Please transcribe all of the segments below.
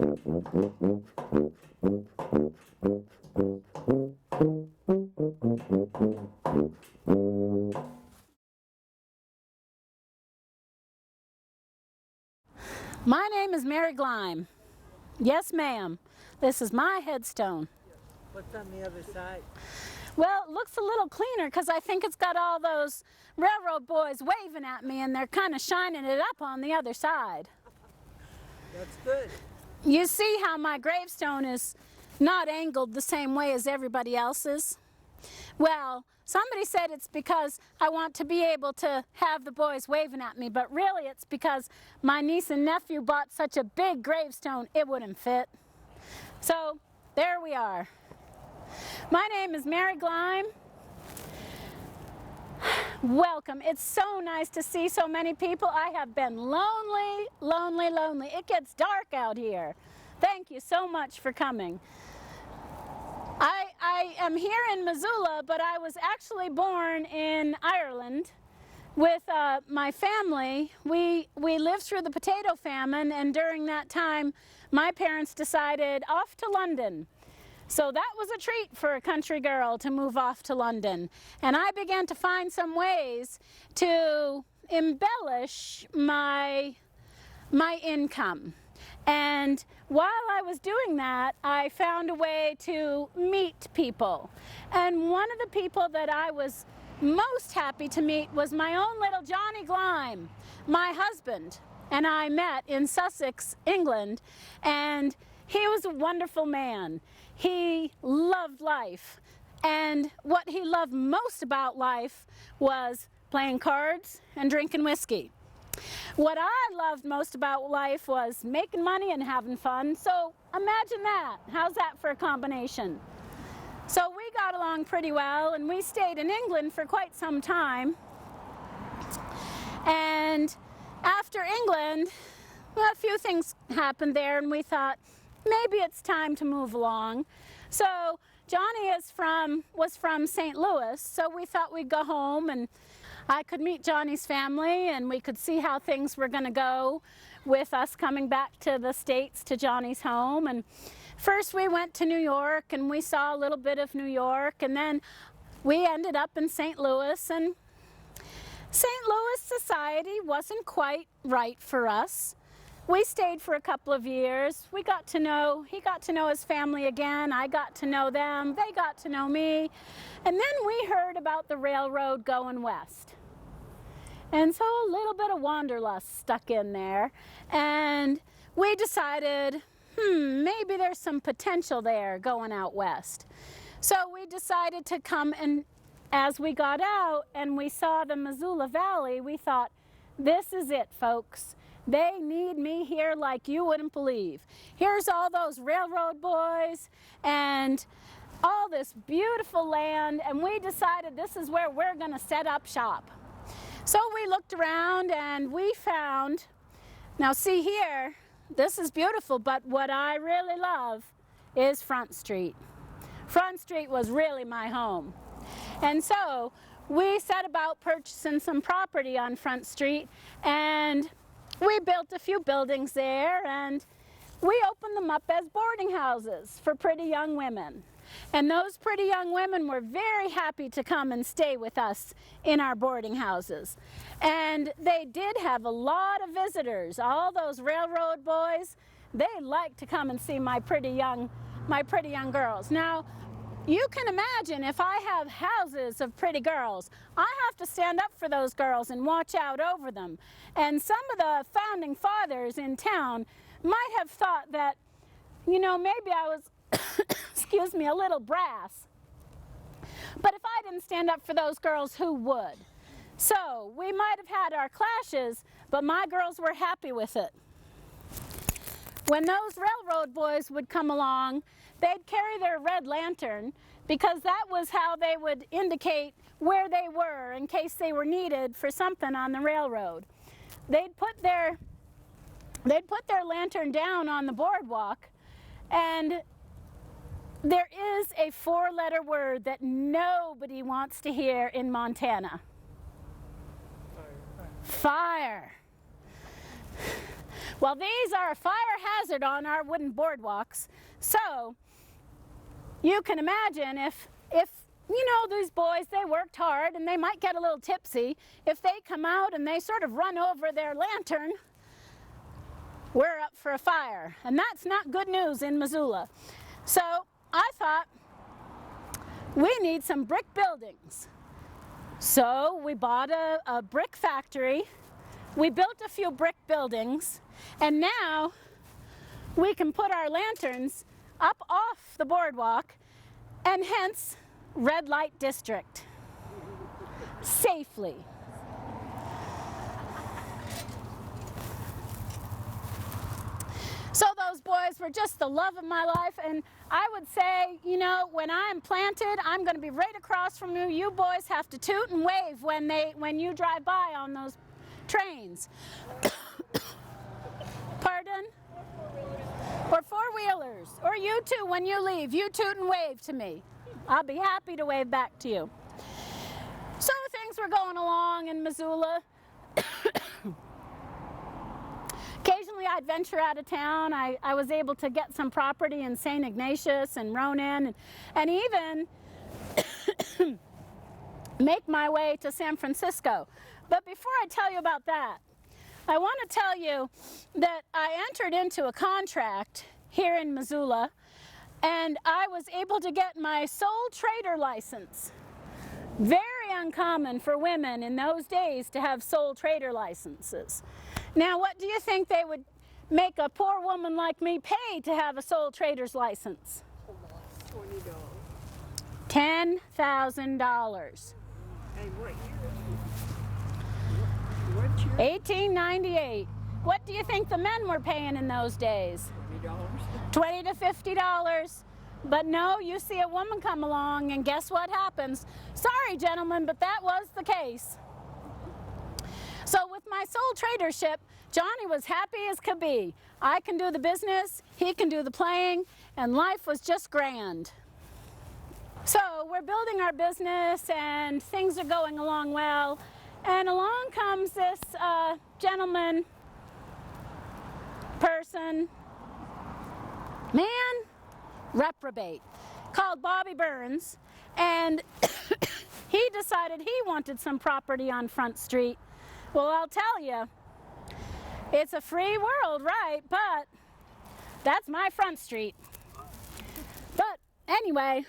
My name is Mary Gleim. Yes, ma'am. This is my headstone. What's on the other side? Well, it looks a little cleaner because I think it's got all those railroad boys waving at me and they're kind of shining it up on the other side. That's good. You see how my gravestone is not angled the same way as everybody else's? Well, somebody said it's because I want to be able to have the boys waving at me, but really it's because my niece and nephew bought such a big gravestone it wouldn't fit. So there we are. My name is Mary Gleim. Welcome. It's so nice to see so many people. I have been lonely, lonely, lonely. It gets dark out here. Thank you so much for coming. I am here in Missoula, but I was actually born in Ireland with my family. We lived through the potato famine, and during that time, my parents decided off to London. So that was a treat for a country girl to move off to London. And I began to find some ways to embellish my income. And while I was doing that, I found a way to meet people. And one of the people that I was most happy to meet was my own little Johnny Gleim. My husband and I met in Sussex, England, and he was a wonderful man. He loved life, and what he loved most about life was playing cards and drinking whiskey. What I loved most about life was making money and having fun, so imagine that. How's that for a combination? So we got along pretty well, and we stayed in England for quite some time. And after England, well, a few things happened there, and we thought, maybe it's time to move along. So Johnny was from St. Louis, so we thought we'd go home and I could meet Johnny's family and we could see how things were going to go with us coming back to the States to Johnny's home. And first we went to New York and we saw a little bit of New York, and then we ended up in St. Louis, and St. Louis society wasn't quite right for us. We stayed for a couple of years. He got to know his family again. I got to know them. They got to know me. And then we heard about the railroad going west. And so a little bit of wanderlust stuck in there. And we decided, maybe there's some potential there going out west. So we decided to come, and as we got out and we saw the Missoula Valley, we thought, this is it, folks. They need me here like you wouldn't believe. Here's all those railroad boys and all this beautiful land, and we decided this is where we're going to set up shop. So we looked around and we found, now see here, this is beautiful, but what I really love is Front Street. Front Street was really my home. And so we set about purchasing some property on Front Street, and we built a few buildings there, and we opened them up as boarding houses for pretty young women. And those pretty young women were very happy to come and stay with us in our boarding houses. And they did have a lot of visitors. All those railroad boys, they liked to come and see my pretty young girls. Now, you can imagine if I have houses of pretty girls, I have to stand up for those girls and watch out over them. And some of the founding fathers in town might have thought that, maybe I was, excuse me, a little brass. But if I didn't stand up for those girls, who would? So we might have had our clashes, but my girls were happy with it. When those railroad boys would come along, they'd carry their red lantern, because that was how they would indicate where they were in case they were needed for something on the railroad. They'd put their lantern down on the boardwalk, and there is a 4-letter word that nobody wants to hear in Montana. Fire. Well, these are a fire hazard on our wooden boardwalks. So you can imagine if you know, these boys, they worked hard and they might get a little tipsy. If they come out and they sort of run over their lantern, we're up for a fire. And that's not good news in Missoula. So I thought, we need some brick buildings. So we bought a brick factory. We built a few brick buildings. And now we can put our lanterns up off the boardwalk, and hence red light district safely. So those boys were just the love of my life, and I would say, you know, when I'm planted, I'm going to be right across from you. You boys have to toot and wave when you drive by on those trains. Pardon? Or four-wheelers, or you too, when you leave, you toot and wave to me. I'll be happy to wave back to you. So things were going along in Missoula. Occasionally I'd venture out of town. I was able to get some property in St. Ignatius and Ronan, and even make my way to San Francisco. But before I tell you about that, I want to tell you that I entered into a contract here in Missoula, and I was able to get my sole trader license. Very uncommon for women in those days to have sole trader licenses. Now, what do you think they would make a poor woman like me pay to have a sole trader's license? $10,000. Hey, what year? 1898. What do you think the men were paying in those days? $20. $20 to $50. But no, you see a woman come along and guess what happens? Sorry, gentlemen, but that was the case. So with my sole tradership, Johnny was happy as could be. I can do the business, he can do the playing, and life was just grand. So we're building our business and things are going along well. And along comes this gentleman, person, man, reprobate, called Bobby Burns, and he decided he wanted some property on Front Street. Well, I'll tell you, it's a free world, right? But that's my Front Street. But anyway,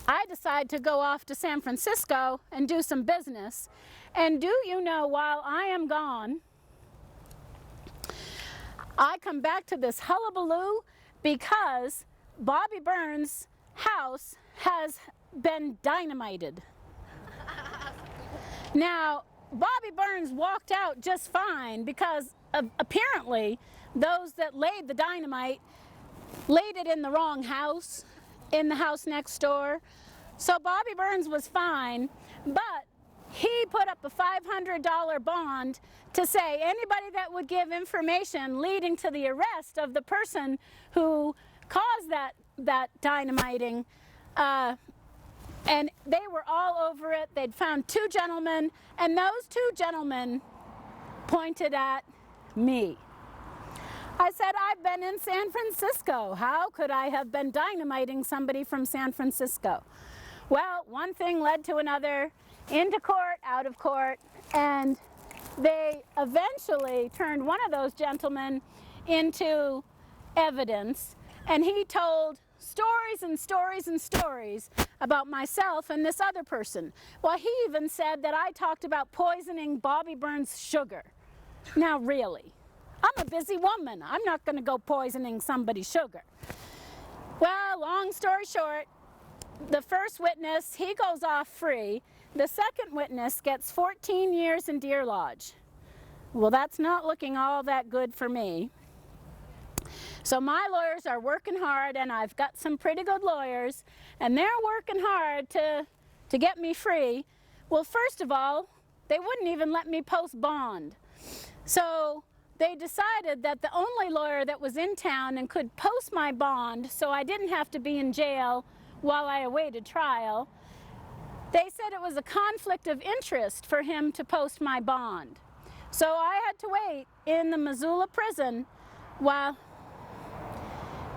I decided to go off to San Francisco and do some business. And do you know, while I am gone, I come back to this hullabaloo because Bobby Burns' house has been dynamited. Now, Bobby Burns walked out just fine because apparently those that laid the dynamite laid it in the wrong house, in the house next door. So Bobby Burns was fine, but he put up a $500 bond to say anybody that would give information leading to the arrest of the person who caused that dynamiting, and they were all over it. They'd found two gentlemen, and those two gentlemen pointed at me. I said, I've been in San Francisco. How could I have been dynamiting somebody from San Francisco? Well, one thing led to another, into court, out of court, and they eventually turned one of those gentlemen into evidence, and he told stories and stories and stories about myself and this other person. Well, he even said that I talked about poisoning Bobby Burns' sugar. Now, really, I'm a busy woman. I'm not going to go poisoning somebody's sugar. Well, long story short, the first witness, he goes off free. The second witness gets 14 years in Deer Lodge. Well, that's not looking all that good for me. So my lawyers are working hard, and I've got some pretty good lawyers, and they're working hard to get me free. Well, first of all, they wouldn't even let me post bond. So they decided that the only lawyer that was in town and could post my bond so I didn't have to be in jail while I awaited trial, they said it was a conflict of interest for him to post my bond. So I had to wait in the Missoula prison while,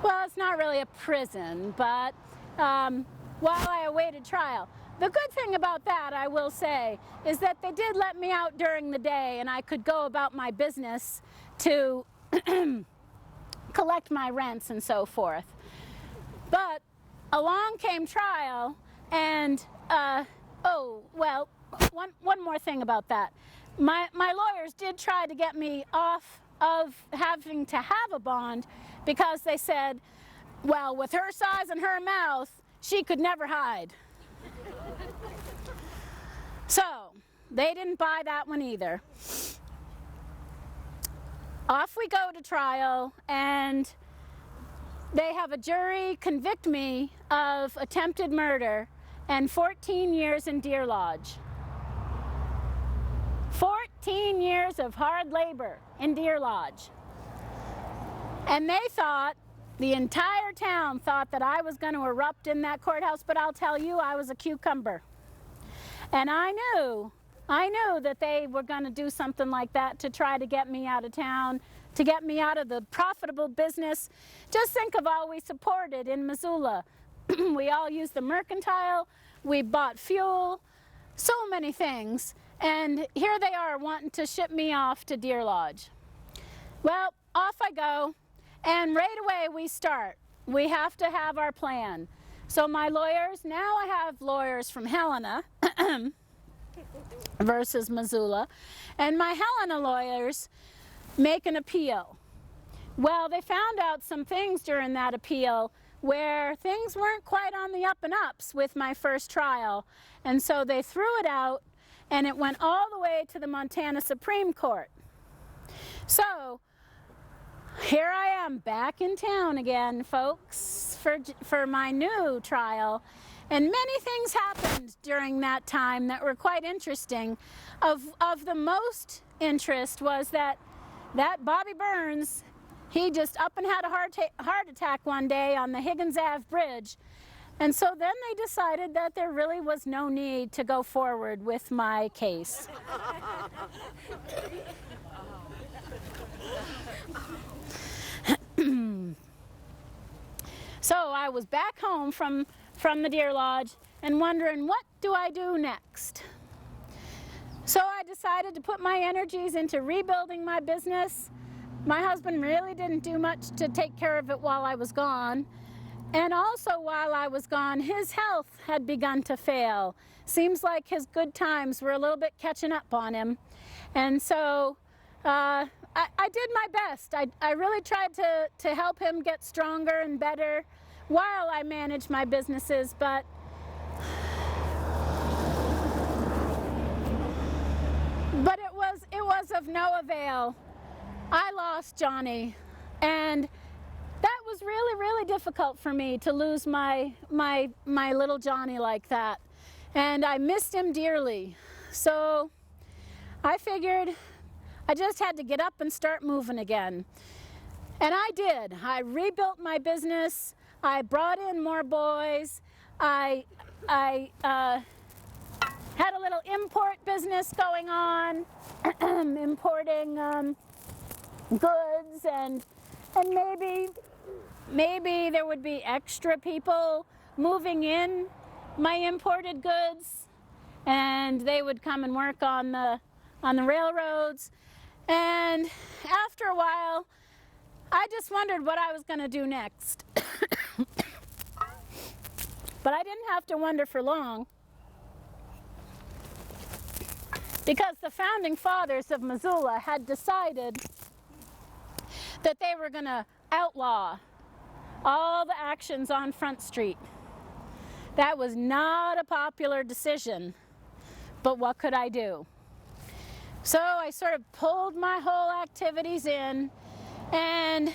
well, it's not really a prison, but while I awaited trial. The good thing about that, I will say, is that they did let me out during the day and I could go about my business to collect my rents and so forth. But along came trial and, oh, well, one more thing about that. My lawyers did try to get me off of having to have a bond because they said, well, with her size and her mouth, she could never hide. So, they didn't buy that one either. Off we go to trial, and they have a jury convict me of attempted murder and 14 years in Deer Lodge. 14 years of hard labor in Deer Lodge. And they thought, the entire town thought that I was going to erupt in that courthouse, but I'll tell you, I was a cucumber. And I knew that they were going to do something like that to try to get me out of town, to get me out of the profitable business. Just think of all we supported in Missoula. We all used the mercantile, we bought fuel, so many things. And here they are wanting to ship me off to Deer Lodge. Well, off I go, and right away we start. We have to have our plan. So my lawyers, now I have lawyers from Helena versus Missoula, and my Helena lawyers make an appeal. Well, they found out some things during that appeal where things weren't quite on the up and ups with my first trial, and so they threw it out, and it went all the way to the Montana Supreme Court. So here I am back in town again, folks, for my new trial. And many things happened during that time that were quite interesting. Of the most interest was that Bobby Burns, he just up and had a heart attack one day on the Higgins Ave Bridge. And so then they decided that there really was no need to go forward with my case. So I was back home from the Deer Lodge and wondering, what do I do next? So I decided to put my energies into rebuilding my business. My husband really didn't do much to take care of it while I was gone. And also while I was gone, his health had begun to fail. Seems like his good times were a little bit catching up on him. And so I did my best. I really tried to help him get stronger and better while I managed my businesses, but it was of no avail. I lost Johnny, and that was really, really difficult for me to lose my little Johnny like that. And I missed him dearly. So I figured I just had to get up and start moving again. And I did. I rebuilt my business. I brought in more boys. I had a little import business going on, importing goods, and maybe there would be extra people moving in my imported goods, and they would come and work on the railroads. And after a while, I just wondered what I was going to do next. But I didn't have to wonder for long, because the founding fathers of Missoula had decided that they were going to outlaw all the actions on Front Street. That was not a popular decision, but what could I do? So I sort of pulled my whole activities in, and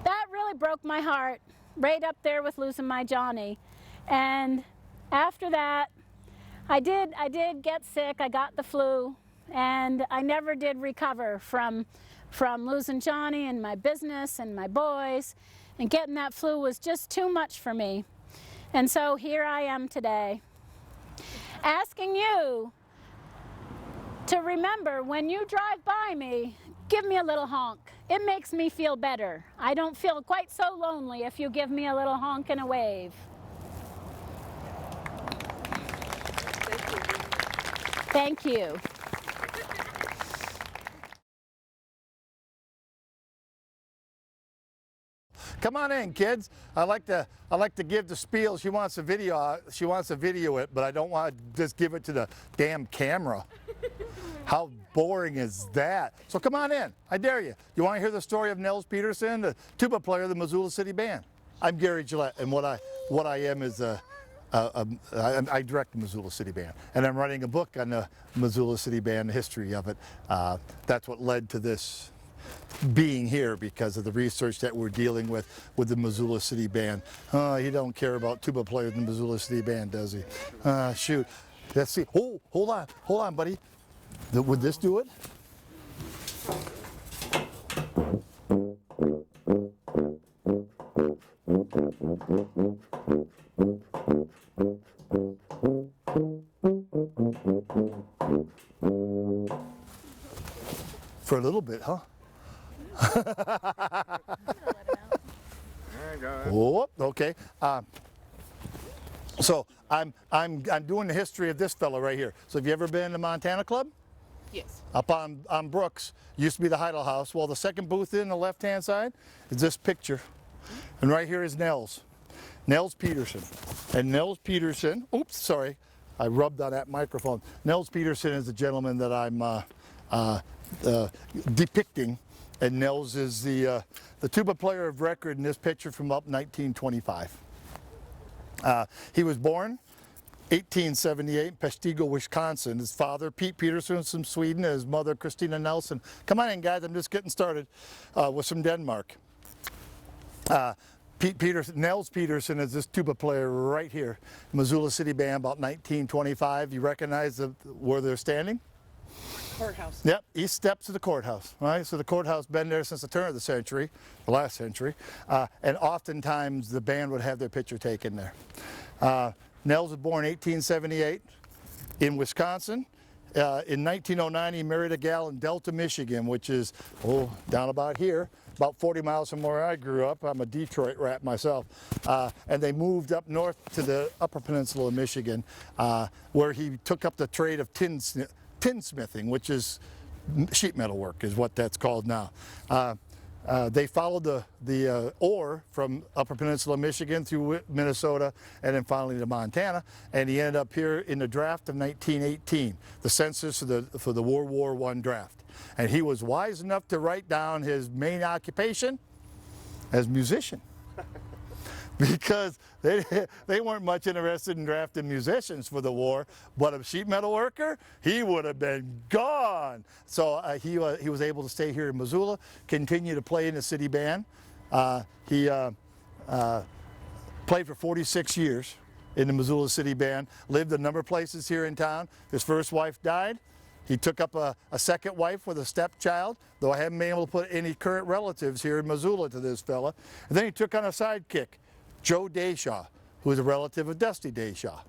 that really broke my heart, right up there with losing my Johnny. And after that, I did get sick. I got the flu, and I never did recover from losing Johnny and my business and my boys, and getting that flu was just too much for me. And so here I am today, asking you to remember when you drive by me, give me a little honk. It makes me feel better. I don't feel quite so lonely if you give me a little honk and a wave. Thank you. Come on in, kids. I like to give the spiel. She wants a video. She wants to video it, but I don't want to just give it to the damn camera. How boring is that? So come on in. I dare you. You want to hear the story of Nels Peterson, the tuba player of the Missoula City Band? I'm Gary Gillette, and what I am is I direct the Missoula City Band, and I'm writing a book on the Missoula City Band, the history of it. That's what led to this being here, because of the research that we're dealing with the Missoula City Band. He don't care about tuba players in the Missoula City Band, does he? Shoot. Let's see. Oh, hold on, buddy. Would this do it? For a little bit, huh? Oh, okay. So I'm doing the history of this fella right here. So have you ever been to Montana Club? Yes. Up on Brooks, used to be the Heidel House. Well, the second booth in the left-hand side is this picture. And right here is Nels Peterson. And Nels Peterson, oops, sorry, I rubbed on that microphone. Nels Peterson is the gentleman that I'm depicting. And Nels is the tuba player of record in this picture from up 1925. He was born 1878 in Peshtigo, Wisconsin. His father, Pete Peterson, was from Sweden, and his mother, Christina Nelson. Come on in, guys, I'm just getting started. Was from Denmark. Nels Peterson is this tuba player right here. Missoula City Band, about 1925. You recognize where they're standing? Courthouse. Yep, east steps of the courthouse, right? So the courthouse been there since the turn of the century, the last century, and oftentimes the band would have their picture taken there. Nels was born 1878 in Wisconsin. In 1909, he married a gal in Delta, Michigan, which is, down about here, about 40 miles from where I grew up. I'm a Detroit rat myself. And they moved up north to the Upper Peninsula of Michigan, where he took up the trade of tinsmithing, which is sheet metal work, is what that's called now. They followed the ore from Upper Peninsula, Michigan through Minnesota and then finally to Montana, and he ended up here in the draft of 1918, the census for the World War I draft. And he was wise enough to write down his main occupation as musician. Because they weren't much interested in drafting musicians for the war, but a sheet metal worker, he would have been gone. So he was able to stay here in Missoula, continue to play in the city band. He played for 46 years in the Missoula City Band, lived a number of places here in town. His first wife died. He took up a second wife with a stepchild, though I haven't been able to put any current relatives here in Missoula to this fella. And then he took on a sidekick, Joe Dayshaw, who was a relative of Dusty Dayshaw.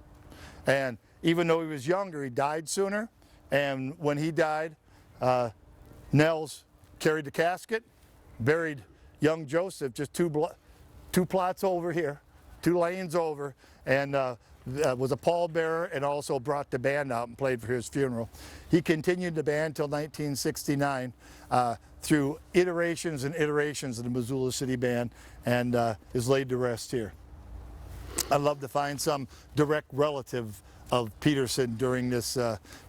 And even though he was younger, he died sooner. And when he died, Nels carried the casket, buried young Joseph just two plots over here, 2 lanes over, and was a pallbearer and also brought the band out and played for his funeral. He continued the band until 1969 through iterations and iterations of the Missoula City Band, and is laid to rest here. I'd love to find some direct relative of Peterson during this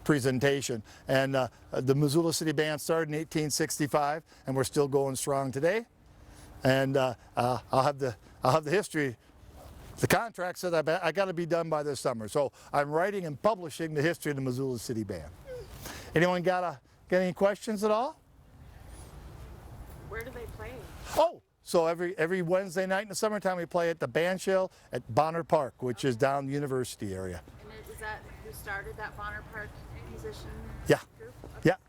presentation. And the Missoula City Band started in 1865, and we're still going strong today. And I'll have the history. The contract said I got to be done by this summer, so I'm writing and publishing the history of the Missoula City Band. Anyone got any questions at all? Where do they play? Oh, so every Wednesday night in the summertime we play at the Band Shell at Bonner Park, which is down the university area. And is that who started that Bonner Park musician Yeah. group?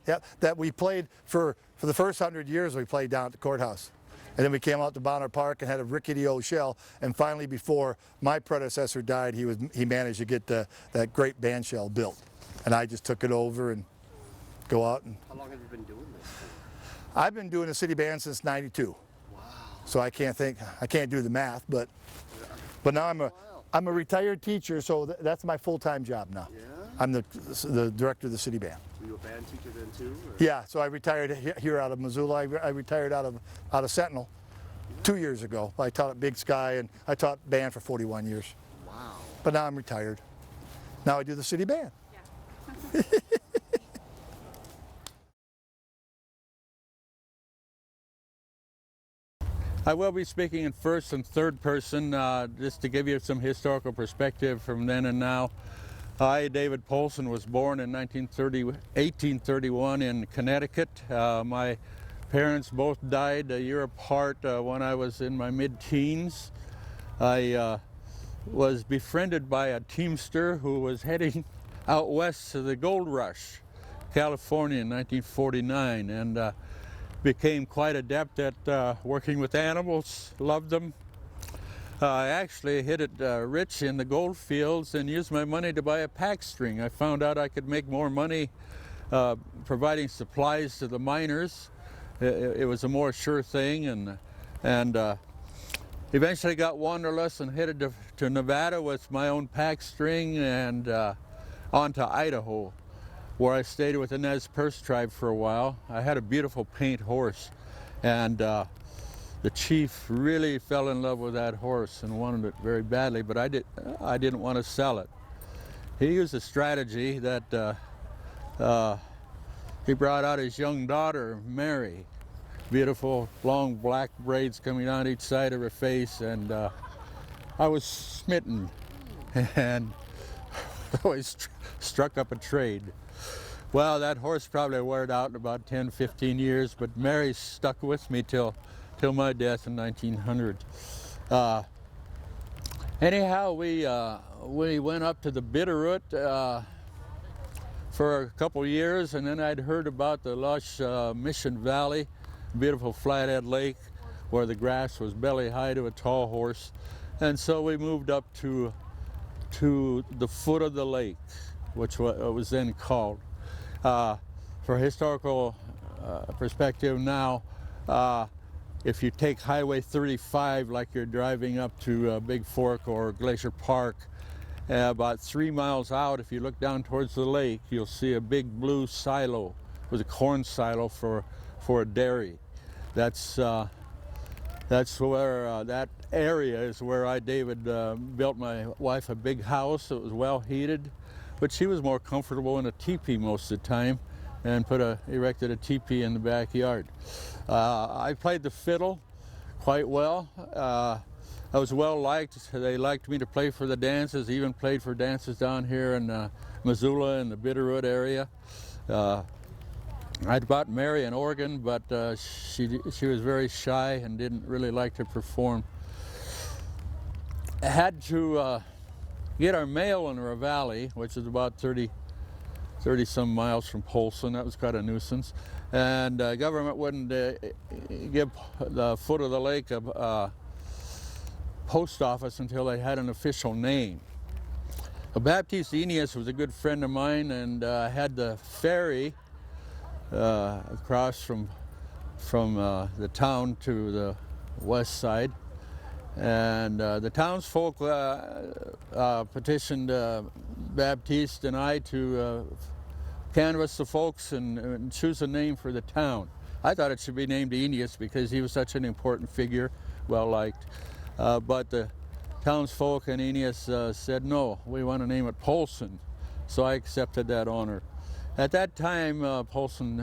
Yeah. That we played for the first 100 years. We played down at the courthouse. And then we came out to Bonner Park and had a rickety old shell. And finally, before my predecessor died, he managed to get that great band shell built. And I just took it over and go out and. How long have you been doing this for? I've been doing the city band since '92. Wow. So I can't do the math, but now I'm a retired teacher, so that's my full-time job now. Yeah? I'm the director of the city band. Were you a band teacher then too? Or? Yeah, so I retired here out of Missoula. I retired out of Sentinel 2 years ago. I taught at Big Sky, and I taught band for 41 years. Wow. But now I'm retired. Now I do the city band. Yeah. I will be speaking in first and third person just to give you some historical perspective from then and now. I, David Polson, was born in 1831 in Connecticut. My parents both died a year apart when I was in my mid-teens. I was befriended by a teamster who was heading out west to the gold rush, California in 1949, and became quite adept at working with animals, loved them. I actually hit it rich in the gold fields and used my money to buy a pack string. I found out I could make more money providing supplies to the miners. It was a more sure thing, and eventually got wanderlust and headed to Nevada with my own pack string and on to Idaho, where I stayed with the Nez Perce tribe for a while. I had a beautiful paint horse, and the chief really fell in love with that horse and wanted it very badly, but I didn't want to sell it. He used a strategy that he brought out his young daughter, Mary, beautiful long black braids coming down each side of her face, and I was smitten and always struck up a trade. Well, that horse probably wore it out in about 10, 15 years, but Mary stuck with me till my death in 1900. Anyhow, we went up to the Bitterroot for a couple years, and then I'd heard about the lush Mission Valley, beautiful Flathead Lake, where the grass was belly high to a tall horse, and so we moved up to the foot of the lake, which was then called. For historical perspective now, if you take Highway 35 like you're driving up to Big Fork or Glacier Park, about 3 miles out, if you look down towards the lake, you'll see a big blue silo. It was a corn silo for a dairy. That's where that area is where David, built my wife a big house. It was well heated, but she was more comfortable in a teepee most of the time, and erected a teepee in the backyard. I played the fiddle quite well. I was well liked. They liked me to play for the dances, even played for dances down here in Missoula in the Bitterroot area. I'd bought Mary an organ, but she was very shy and didn't really like to perform. I had to get our mail in Ravalli, which is about 30 some miles from Polson. That was quite a nuisance. And government wouldn't give the foot of the lake a post office until they had an official name. Baptiste Eneas was a good friend of mine, and had the ferry across from the town to the west side. And the townsfolk petitioned Baptiste and I to canvass the folks and choose a name for the town. I thought it should be named Eneas because he was such an important figure, well liked. But the townsfolk and Eneas said, no, we want to name it Polson. So I accepted that honor. At that time, Polson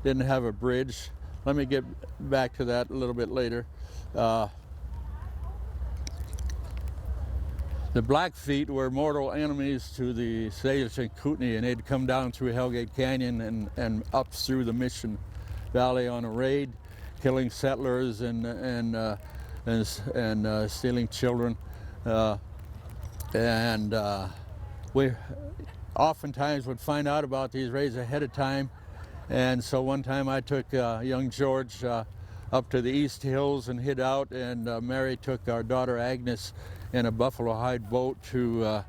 didn't have a bridge. Let me get back to that a little bit later. The Blackfeet were mortal enemies to the Salish and Kootenai, and they'd come down through Hellgate Canyon and up through the Mission Valley on a raid, killing settlers and stealing children. We oftentimes would find out about these raids ahead of time, and so one time I took young George up to the East Hills and hid out, and Mary took our daughter Agnes in a buffalo hide boat to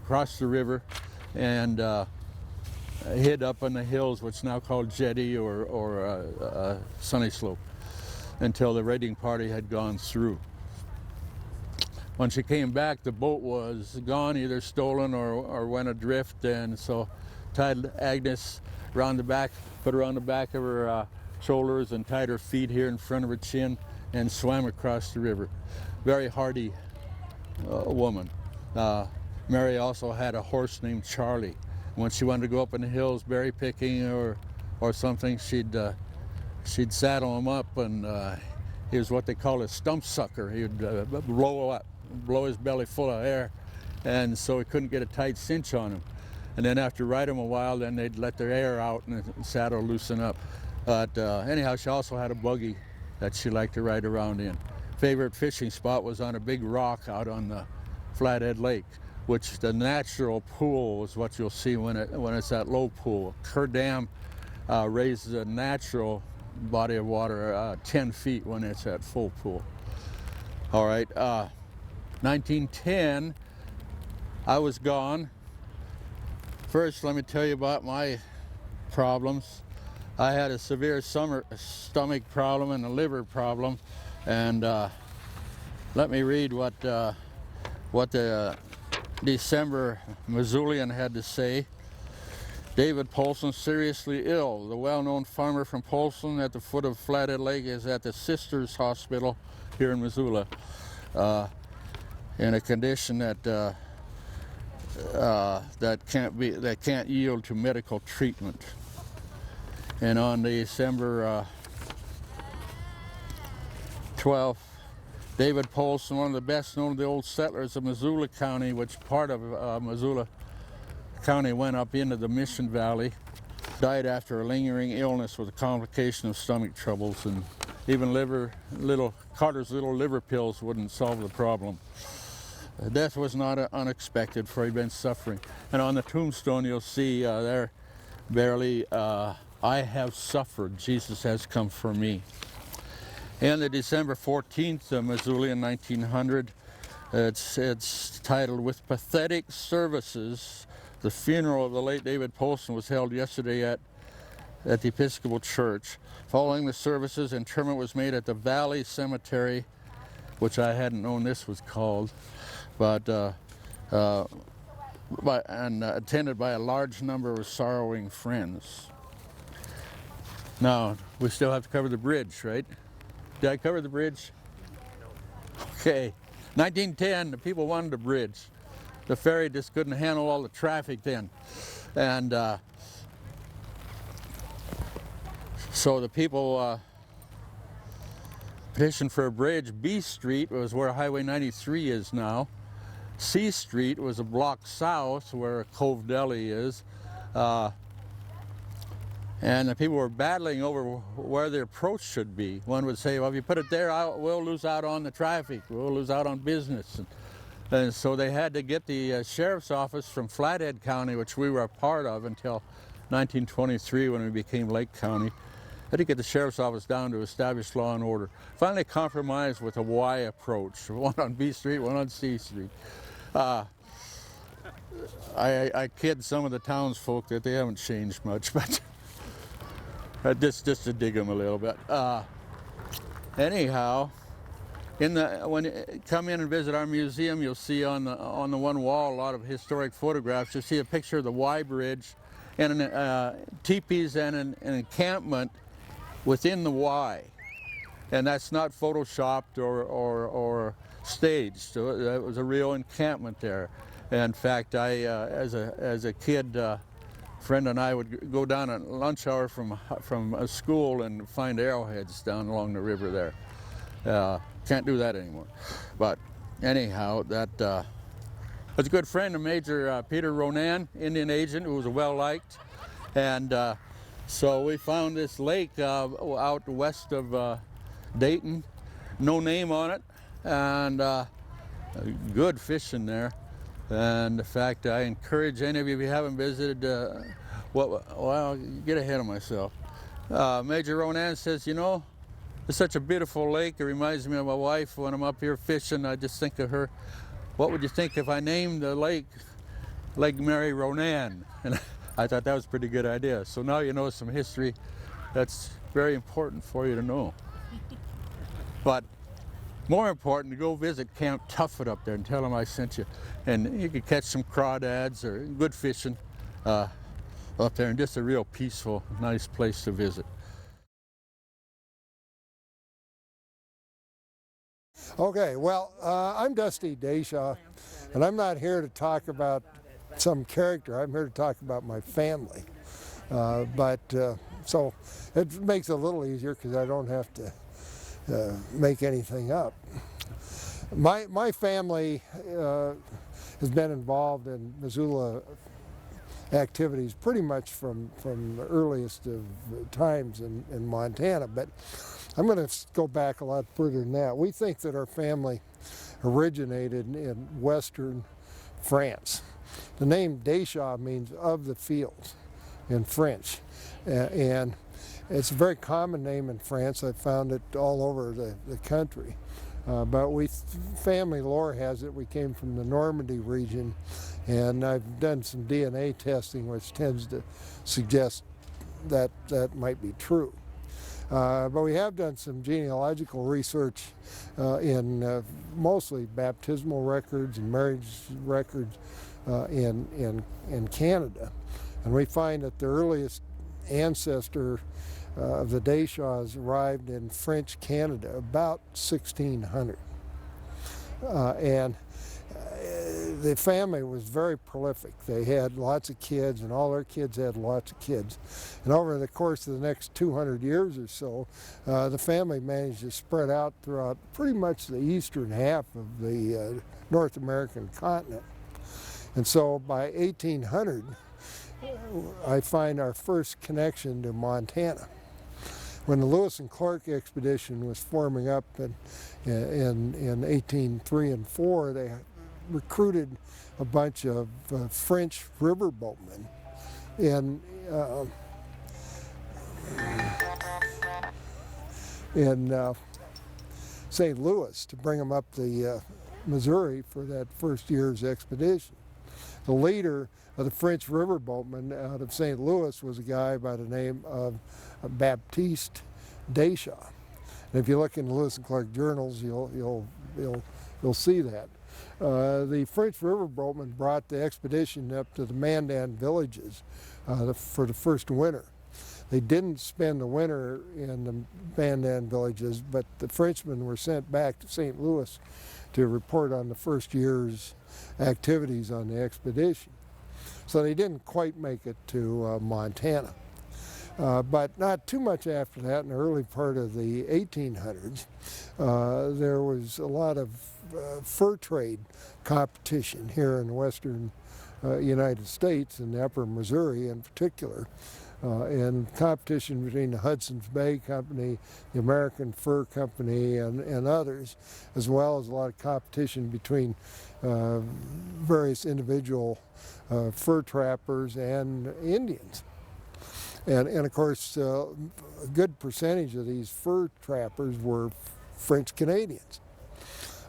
cross the river, and hid up in the hills, what's now called Jetty or Sunny Slope, until the raiding party had gone through. When she came back, the boat was gone, either stolen or went adrift, and so tied Agnes around the back, put her on the back of her shoulders and tied her feet here in front of her chin and swam across the river. Very hardy woman. Mary also had a horse named Charlie. When she wanted to go up in the hills berry picking or something, she'd saddle him up, and he was what they call a stump sucker. He'd blow his belly full of air, and so he couldn't get a tight cinch on him. And then after riding him a while, then they'd let their air out and the saddle loosen up. But anyhow, she also had a buggy that she liked to ride around in. Favorite fishing spot was on a big rock out on the Flathead Lake, which the natural pool was what you'll see when it's that low pool. Kerr Dam raises a natural body of water 10 feet when it's at full pool. All right, 1910, I was gone. First, let me tell you about my problems. I had a severe stomach problem and a liver problem, and let me read what the December Missoulian had to say. David Polson seriously ill. The well-known farmer from Polson at the foot of Flathead Lake is at the Sisters Hospital here in Missoula in a condition that can't yield to medical treatment. And on December 12th, David Polson, one of the best known of the old settlers of Missoula County, which part of Missoula County went up into the Mission Valley, died after a lingering illness with a complication of stomach troubles, and even Carter's little liver pills wouldn't solve the problem. Death was not unexpected, for he'd been suffering. And on the tombstone you'll see there, barely, I have suffered, Jesus has come for me. And the December 14th, Missoulian 1900, it's titled, With Pathetic Services. The funeral of the late David Polson was held yesterday at the Episcopal Church. Following the services, interment was made at the Valley Cemetery, which I hadn't known this was called, but attended by a large number of sorrowing friends. Now, we still have to cover the bridge, right? Did I cover the bridge? Okay. 1910, the people wanted a bridge. The ferry just couldn't handle all the traffic then. And so the people petitioned for a bridge. B Street was where Highway 93 is now. C Street was a block south where Cove Deli is. And the people were battling over where the approach should be. One would say, well, if you put it there, we'll lose out on the traffic. We'll lose out on business. And so they had to get the sheriff's office from Flathead County, which we were a part of until 1923 when we became Lake County. Had to get the sheriff's office down to establish law and order. Finally compromised with a Y approach, one on B Street, one on C Street. I kid some of the townsfolk that they haven't changed much, but just to dig them a little bit. Anyhow, when you come in and visit our museum, you'll see on the one wall a lot of historic photographs. You'll see a picture of the Y Bridge and teepees and an encampment within the Y, and that's not photoshopped or staged. So that was a real encampment there. In fact, I as a kid, friend and I would go down at lunch hour from a school and find arrowheads down along the river there. Can't do that anymore. But anyhow, that was a good friend of Major Peter Ronan, Indian agent, who was well liked. And so we found this lake out west of Dayton, no name on it, and good fishing there. And in fact, I encourage any of you, if you haven't visited, well, get ahead of myself. Major Ronan says, you know, it's such a beautiful lake. It reminds me of my wife. When I'm up here fishing, I just think of her. What would you think if I named the lake Lake Mary Ronan? And I thought that was a pretty good idea. So now you know some history that's very important for you to know. But more important, to go visit Camp Tuffet up there and tell them I sent you. And you could catch some crawdads or good fishing up there, and just a real peaceful, nice place to visit. Okay, well, I'm Dusty Dayshaw, and I'm not here to talk about some character. I'm here to talk about my family. So it makes it a little easier because I don't have to make anything up. My family has been involved in Missoula activities pretty much from the earliest of times in Montana, but I'm going to go back a lot further than that. We think that our family originated in western France. The name Dayshaw means of the fields in French, and it's a very common name in France. I found it all over the country. But family lore has it we came from the Normandy region, and I've done some DNA testing which tends to suggest that that might be true. But we have done some genealogical research in mostly baptismal records and marriage records in Canada, and we find that the earliest ancestor of the Dayshaws arrived in French Canada about 1600. The family was very prolific. They had lots of kids, and all their kids had lots of kids. And over the course of the next 200 years or so, the family managed to spread out throughout pretty much the eastern half of the North American continent. And so by 1800, I find our first connection to Montana. When the Lewis and Clark expedition was forming up in 1803 and 4, they recruited a bunch of French riverboatmen in St. Louis to bring them up the Missouri for that first year's expedition. The leader of the French riverboatmen out of St. Louis was a guy by the name of Baptiste Dayshaw. And if you look in the Lewis and Clark journals, you'll see that. The French riverboatmen brought the expedition up to the Mandan villages for the first winter. They didn't spend the winter in the Mandan villages, but the Frenchmen were sent back to St. Louis to report on the first year's activities on the expedition. So they didn't quite make it to Montana. But not too much after that, in the early part of the 1800s, there was a lot of fur trade competition here in the western United States, in the upper Missouri in particular, and competition between the Hudson's Bay Company, the American Fur Company, and others, as well as a lot of competition between various individual fur trappers and Indians. And of course, a good percentage of these fur trappers were French Canadians.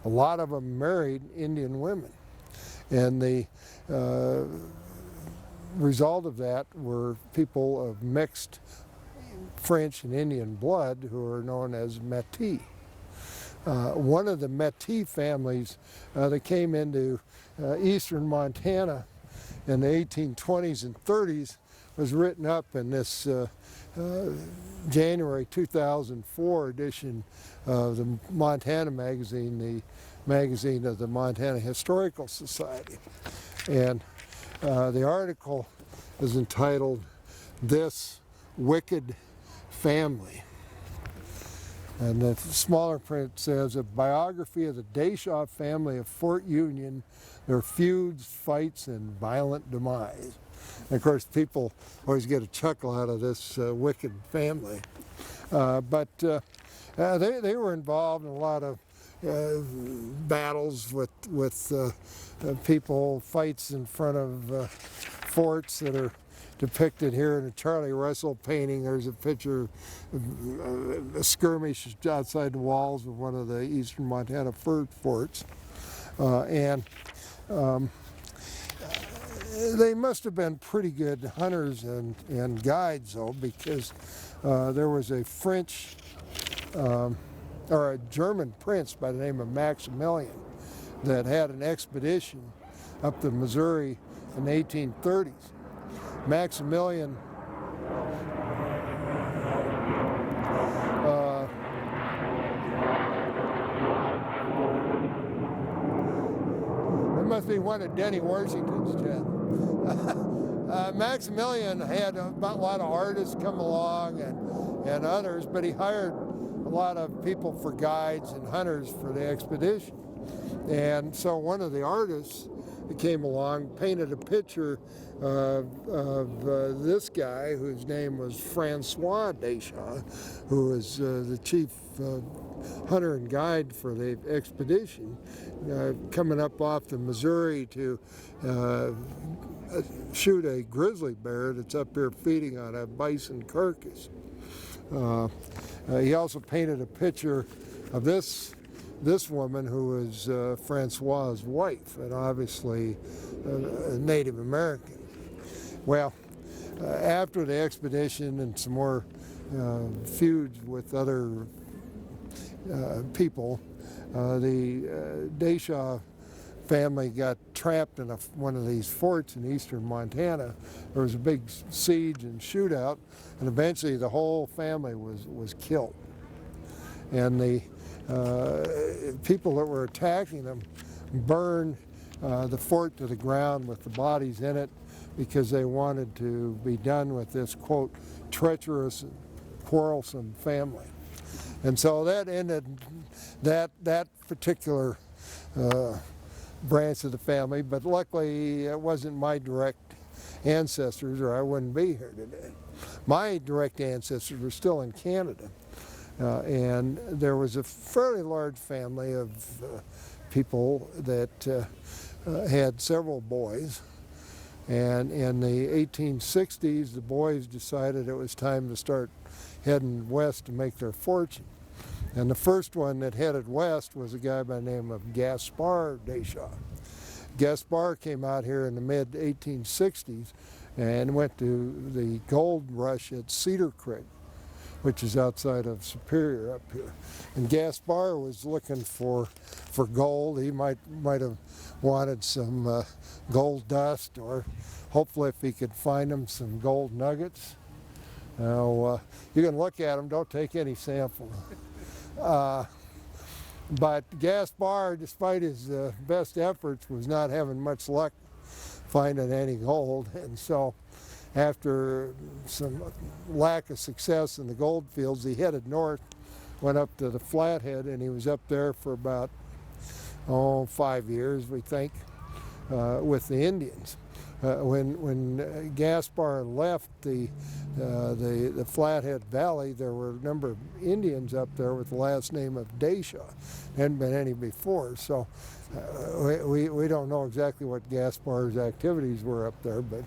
A lot of them married Indian women. And the result of that were people of mixed French and Indian blood who are known as Métis. One of the Métis families that came into eastern Montana in the 1820s and 30s was written up in this January 2004 edition of the Montana magazine, the magazine of the Montana Historical Society. And the article is entitled, "This Wicked Family." And the smaller print says, "A biography of the Dayshaw family of Fort Union, their feuds, fights, and violent demise." And of course, people always get a chuckle out of this wicked family. But they were involved in a lot of battles with people, fights in front of forts that are depicted here in a Charlie Russell painting. There's a picture of a skirmish outside the walls of one of the eastern Montana fur forts. They must have been pretty good hunters and guides, though, because there was a French or a German prince by the name of Maximilian that had an expedition up the Missouri in the 1830s. Maximilian it must be one of Denny Washington's, Jen. Maximilian had a lot of artists come along and others, but he hired a lot of people for guides and hunters for the expedition. And so one of the artists that came along painted a picture of this guy whose name was Francois Deschamps, who was the chief hunter and guide for the expedition, coming up off the Missouri to shoot a grizzly bear that's up here feeding on a bison carcass. He also painted a picture of this woman who was Francois's wife, and obviously a Native American. Well, after the expedition and some more feuds with other people, the Deschamps family got trapped in one of these forts in eastern Montana. There was a big siege and shootout, and eventually the whole family was killed. And the people that were attacking them burned the fort to the ground with the bodies in it because they wanted to be done with this, quote, treacherous and quarrelsome family. And so that ended that particular branch of the family, but luckily it wasn't my direct ancestors, or I wouldn't be here today. My direct ancestors were still in Canada, and there was a fairly large family of people that had several boys, and in the 1860s the boys decided it was time to start heading west to make their fortune. And the first one that headed west was a guy by the name of Gaspard Deschamps. Gaspard came out here in the mid-1860s and went to the gold rush at Cedar Creek, which is outside of Superior up here. And Gaspard was looking for gold. He might have wanted some gold dust, or hopefully if he could find them, some gold nuggets. Now, you can look at them, don't take any samples. But Gaspard, despite his best efforts, was not having much luck finding any gold. And so after some lack of success in the gold fields, he headed north, went up to the Flathead, and he was up there for about 5 years, we think, with the Indians. When Gaspard left the Flathead Valley, there were a number of Indians up there with the last name of Deschamps. There hadn't been any before, so we don't know exactly what Gaspard's activities were up there, but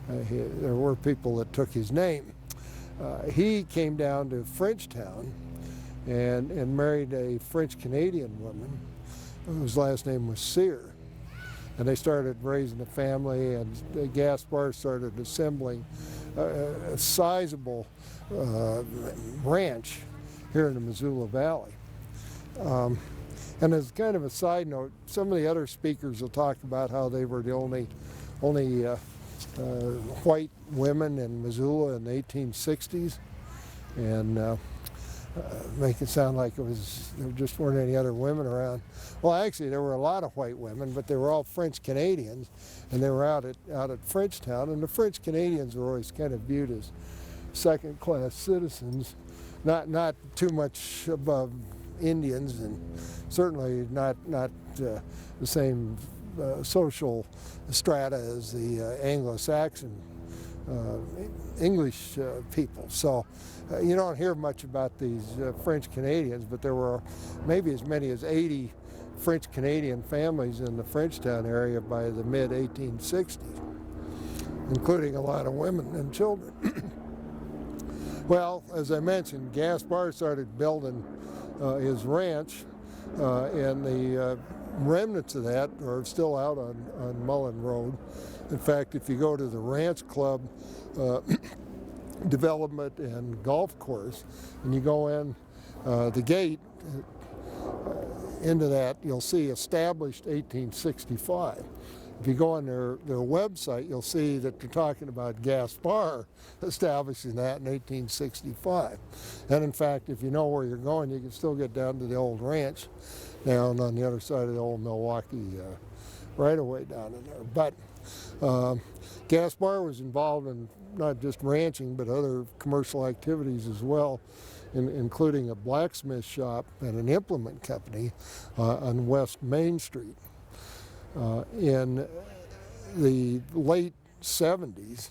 there were people that took his name. He came down to Frenchtown and married a French-Canadian woman whose last name was Cyr. And they started raising a family, and Gaspard started assembling a sizable ranch here in the Missoula Valley. And as kind of a side note, some of the other speakers will talk about how they were the only white women in Missoula in the 1860s, and make it sound like there just weren't any other women around. Well, actually, there were a lot of white women, but they were all French Canadians, and they were out at Frenchtown. And the French Canadians were always kind of viewed as second-class citizens, not too much above Indians, and certainly not the same social strata as the Anglo-Saxon English people. So you don't hear much about these French Canadians, but there were maybe as many as 80 French Canadian families in the Frenchtown area by the mid-1860s, including a lot of women and children. Well, as I mentioned, Gaspard started building his ranch in the remnants of that are still out on Mullen Road. In fact, if you go to the Ranch Club development and golf course, and you go in the gate into that, you'll see established 1865. If you go on their website, you'll see that they're talking about Gaspar establishing that in 1865. And in fact, if you know where you're going, you can still get down to the old ranch down on the other side of the old Milwaukee right-of-way down in there. But Gaspar was involved in not just ranching, but other commercial activities as well, including a blacksmith shop and an implement company on West Main Street. In the late 70s,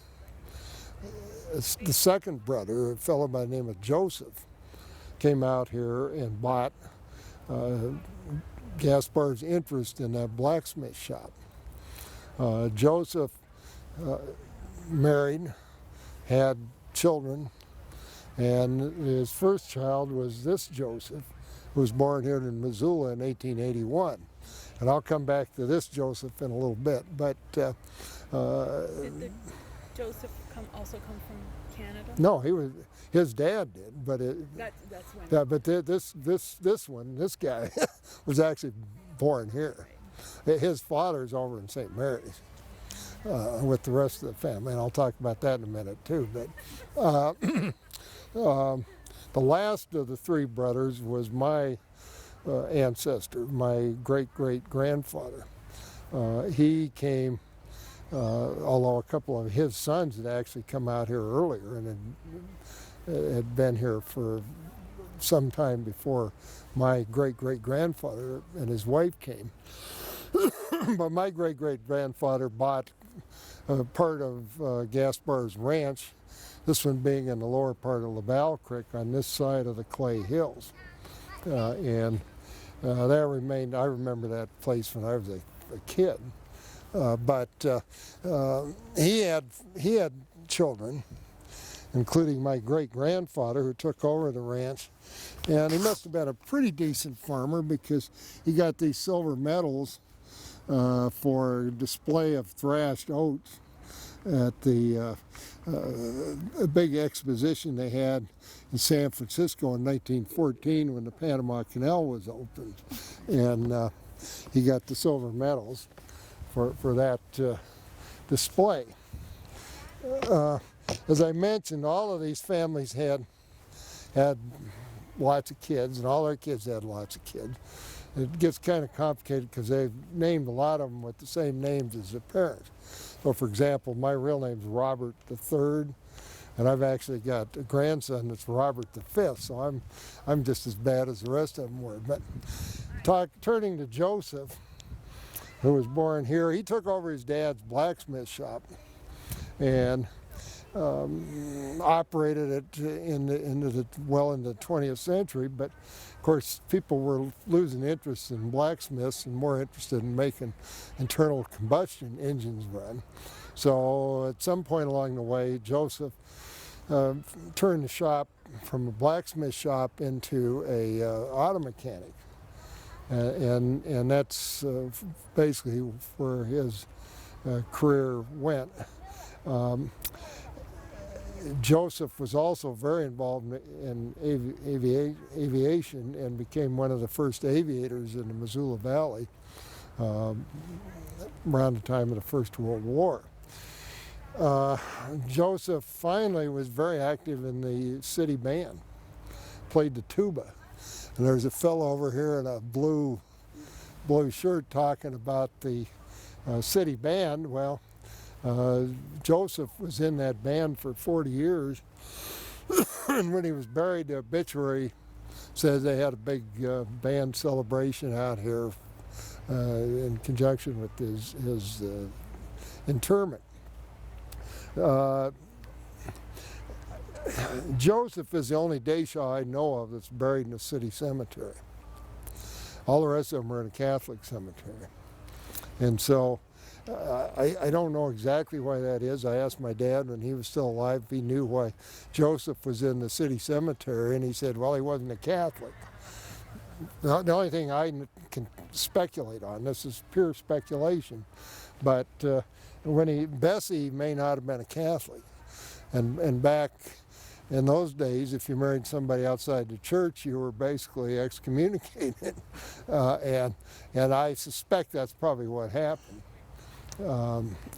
the second brother, a fellow by the name of Joseph, came out here and bought Gaspar's interest in that blacksmith shop. Joseph married, had children, and his first child was this Joseph, who was born here in Missoula in 1881. And I'll come back to this Joseph in a little bit. But Did the Joseph also come from Canada? no, his dad did, but That's when. yeah, but this guy was actually born here. His father's over in St. Mary's with the rest of the family, and I'll talk about that in a minute too. But the last of the three brothers was my ancestor, my great-great-grandfather. He came, although a couple of his sons had actually come out here earlier and had been here for some time before my great-great-grandfather and his wife came. But my great-great-grandfather bought part of Gaspar's ranch, this one being in the lower part of LaValle Creek on this side of the Clay Hills. And that remained, I remember that place when I was a kid. But he had children, including my great-grandfather who took over the ranch. And he must have been a pretty decent farmer because he got these silver medals for display of thrashed oats at the a big exposition they had in San Francisco in 1914 when the Panama Canal was opened. And he got the silver medals for that display. As I mentioned, all of these families had lots of kids, and all their kids had lots of kids. It gets kind of complicated because they've named a lot of them with the same names as their parents. So, for example, my real name's Robert III, and I've actually got a grandson that's Robert V. So I'm just as bad as the rest of them were. But turning to Joseph, who was born here, he took over his dad's blacksmith shop and operated it into the 20th century. But of course, people were losing interest in blacksmiths and more interested in making internal combustion engines run. So at some point along the way, Joseph turned the shop from a blacksmith shop into a auto mechanic, and that's basically where his career went. Joseph was also very involved in aviation and became one of the first aviators in the Missoula Valley around the time of the First World War. Joseph finally was very active in the city band, played the tuba. And there's a fellow over here in a blue shirt talking about the city band. Well, Joseph was in that band for 40 years, and when he was buried, the obituary says they had a big band celebration out here in conjunction with his interment. Joseph is the only Deschaux I know of that's buried in a city cemetery. All the rest of them are in a Catholic cemetery. And so I don't know exactly why that is. I asked my dad when he was still alive if he knew why Joseph was in the city cemetery, and he said, well, he wasn't a Catholic. the only thing I can speculate on, this is pure speculation, but Bessie may not have been a Catholic. And back in those days, if you married somebody outside the church, you were basically excommunicated. And I suspect that's probably what happened.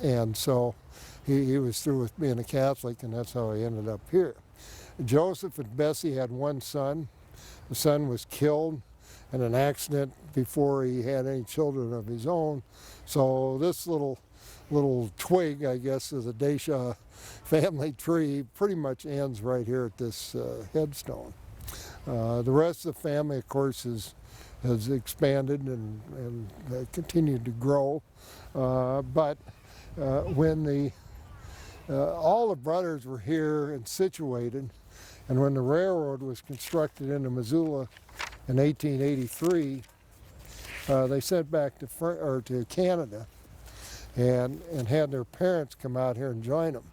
And so he was through with being a Catholic, and that's how he ended up here. Joseph and Bessie had one son. The son was killed in an accident before he had any children of his own. So this little twig, I guess, of the Deshaw family tree pretty much ends right here at this headstone. The rest of the family, of course, has expanded and continued to grow. But when all the brothers were here and situated, and when the railroad was constructed into Missoula in 1883, they sent back to Canada and had their parents come out here and join them.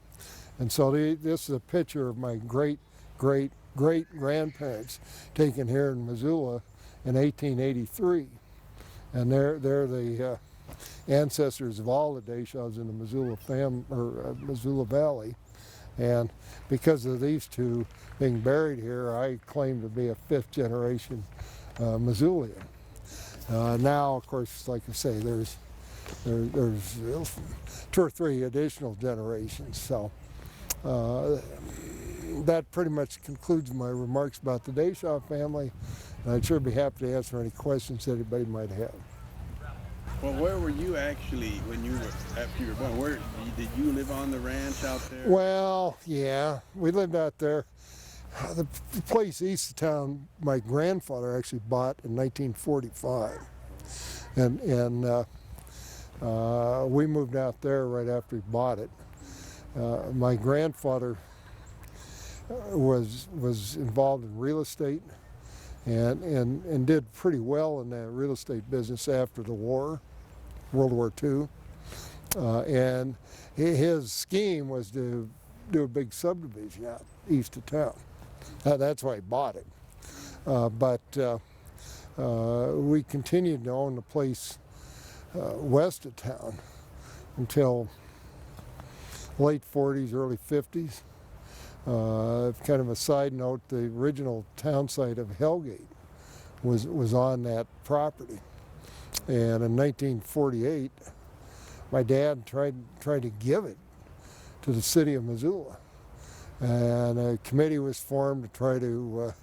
And so this is a picture of my great-great-great-grandparents taken here in Missoula in 1883. And they're the ancestors of all the Deshaws in the Missoula Valley. And because of these two being buried here, I claim to be a fifth-generation Missoulian. Now, of course, like I say, there's 2 or 3 additional generations. So that pretty much concludes my remarks about the Deshaw family. And I'd sure be happy to answer any questions that anybody might have. Well, where were you actually when you were, after you were born? Where did you live on the ranch out there? Well, yeah, we lived out there. The place east of town, my grandfather actually bought in 1945, and we moved out there right after he bought it. My grandfather was involved in real estate and did pretty well in that real estate business after the war, World War II. And his scheme was to do a big subdivision out east of town. That's why he bought it. But we continued to own the place west of town until late 40s, early 50s. Kind of a side note, the original town site of Hellgate was on that property. And in 1948, my dad tried to give it to the city of Missoula. And a committee was formed to try to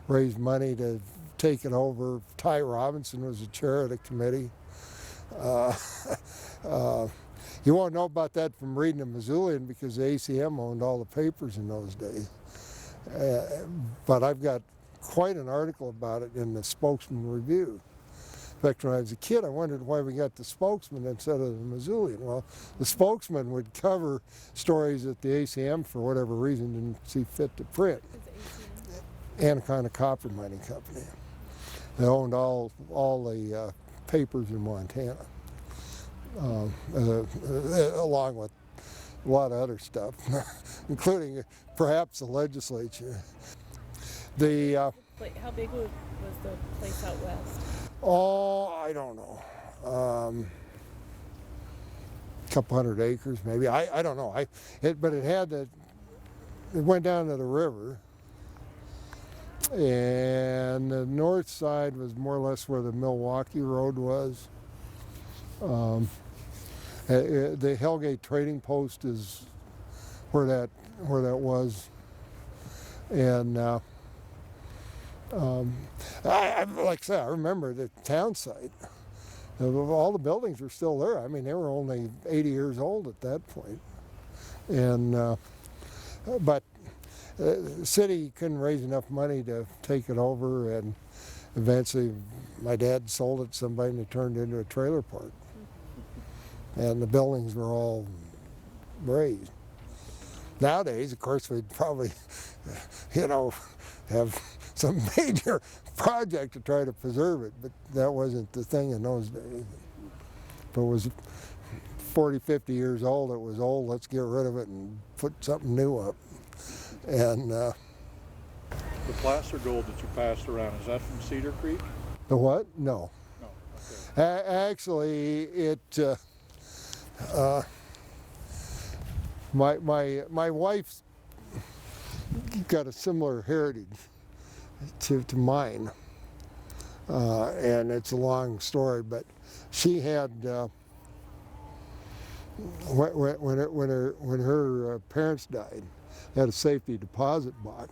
raise money to take it over. Ty Robinson was the chair of the committee. You won't know about that from reading the Missoulian because the ACM owned all the papers in those days. But I've got quite an article about it in the Spokesman Review. In fact, when I was a kid, I wondered why we got the Spokesman instead of the Missoulian. Well, the Spokesman would cover stories that the ACM, for whatever reason, didn't see fit to print. Anaconda Copper Mining Company. They owned all the papers in Montana. Along with a lot of other stuff, including perhaps the legislature. How big was the place out west? Oh, I don't know. Couple hundred acres, maybe. I don't know. But it went down to the river, and the north side was more or less where the Milwaukee Road was. The Hellgate Trading Post is where that was, and like I said, I remember the town site. All the buildings were still there. I mean, they were only 80 years old at that point, and but the city couldn't raise enough money to take it over, and eventually my dad sold it to somebody and it turned into a trailer park. And the buildings were all raised. Nowadays, of course, we'd probably, have some major project to try to preserve it, but that wasn't the thing in those days. If it was 40, 50 years old, it was old, let's get rid of it and put something new up. And the placer gold that you passed around, is that from Cedar Creek? The what? No. No. Okay. Actually, my wife's got a similar heritage to mine, and it's a long story. But she had when her parents died, had a safety deposit box,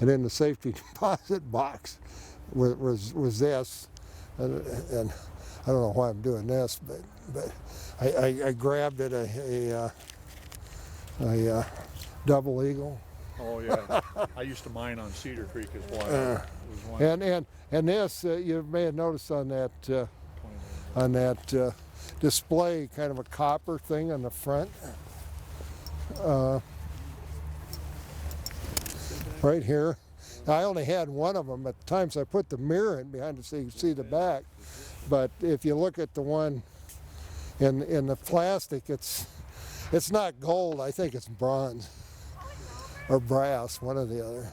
and in the safety deposit box was this, and I don't know why I'm doing this, but I grabbed it a double eagle. Oh yeah, I used to mine on Cedar Creek as well. It was one And this you may have noticed on that display, kind of a copper thing on the front. Right here. I only had one of them at the time, so I put the mirror in behind it so you can see the back. But if you look at the one in the plastic, it's not gold. I think it's bronze or brass, one or the other.